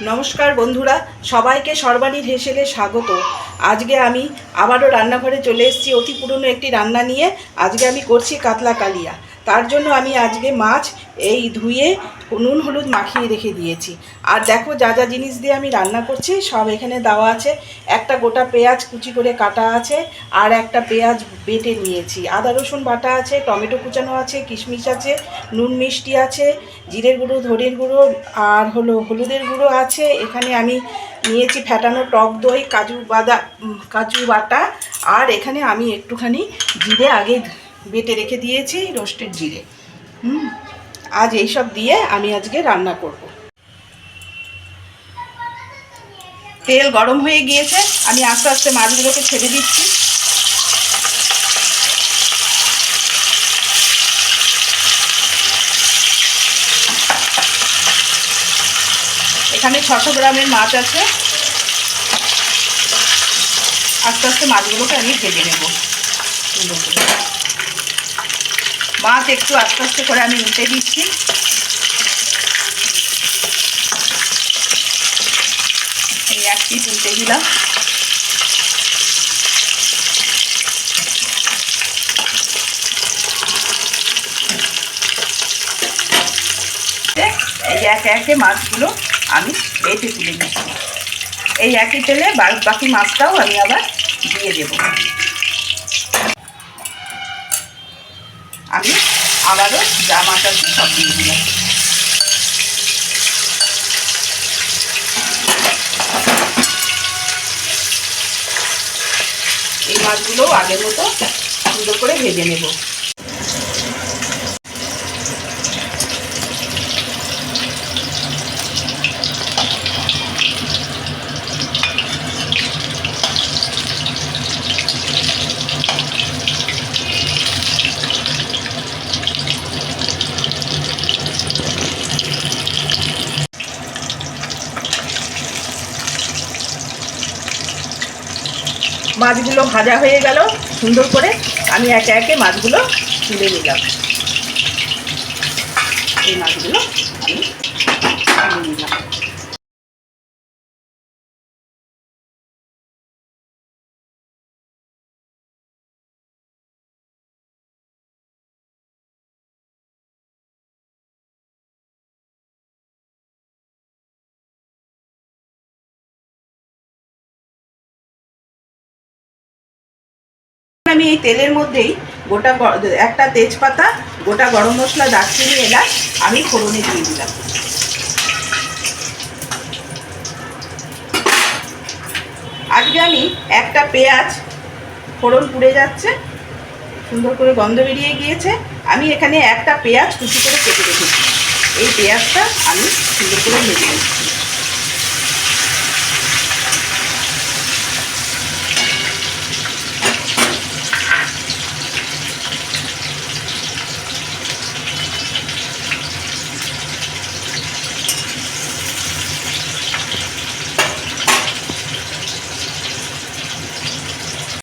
নমস্কার বন্ধুরা, সবাইকে সর্বাণীর হেসেলে স্বাগত। আজকে আমি আবারও রান্নাঘরে চলে এসেছি অতি পুরনো একটি রান্না নিয়ে। আজকে আমি করছি কাতলা কালিয়া। তার জন্য আমি আজকে মাছ এই ধুয়ে নুন হলুদ মাখিয়ে রেখে দিয়েছি। আর দেখো যা যা জিনিস দিয়ে আমি রান্না করছি সব এখানে দেওয়া আছে। একটা গোটা পেঁয়াজ কুচি করে কাটা আছে, আর একটা পেঁয়াজ বেটে নিয়েছি, আদা রসুন বাটা আছে, টমেটো কুচানো আছে, কিশমিশ আছে, নুন মিষ্টি আছে, জিরের গুঁড়ো, ধনের গুঁড়ো আর হলুদের গুঁড়ো আছে। এখানে আমি নিয়েছি ফ্যাটানো টক দই, কাজু বাটা, আর এখানে আমি একটুখানি জিরে আগে বেটে রেখে দিয়েছি, রোস্টেড জিরে। আজ এইসব দিয়ে আমি আজকে রান্না করব। তেল গরম হয়ে গিয়েছে, আমি আস্তে আস্তে মাছগুলোকে ছেড়ে দিচ্ছি। এখানে 600 গ্রামের মাছ আছে। আস্তে আস্তে মাছগুলোকে আমি ভেজে নেব। মাছ একটু আস্তে আস্তে করে আমি উল্টে দিচ্ছি। এই এক পিস উল্টে দিলাম। এই একে একে মাছগুলো আমি বেটে তুলে দিচ্ছি। এই একই তেলে বাকি মাছটাও আমি আবার দিয়ে দেব। আমি আবারও যা মাছ আছে সব দিয়ে দিলাম। এই মাছগুলো আগের মতো সুন্দর করে ভেজে নেব। মাছগুলো ভাজা হয়ে গেল সুন্দর করে। আমি একে একে মাছগুলো তুলে নিলাম। এই মাছগুলো আমি তুলে নিলাম। আমি এই তেলের মধ্যেই গোটা একটা তেজপাতা, গোটা গরম মশলা, দারচিনি, এলাচ আমি ফোড়নে দিয়ে দিলাম। আজকে আমি একটা পেঁয়াজ, ফোড়ন পুড়ে যাচ্ছে, সুন্দর করে গন্ধ বেরিয়ে গিয়েছে। আমি এখানে একটা পেঁয়াজ কুচি করে কেটে রেখেছি। এই পেঁয়াজটা আমি সুন্দর করে ভেজে নিচ্ছি।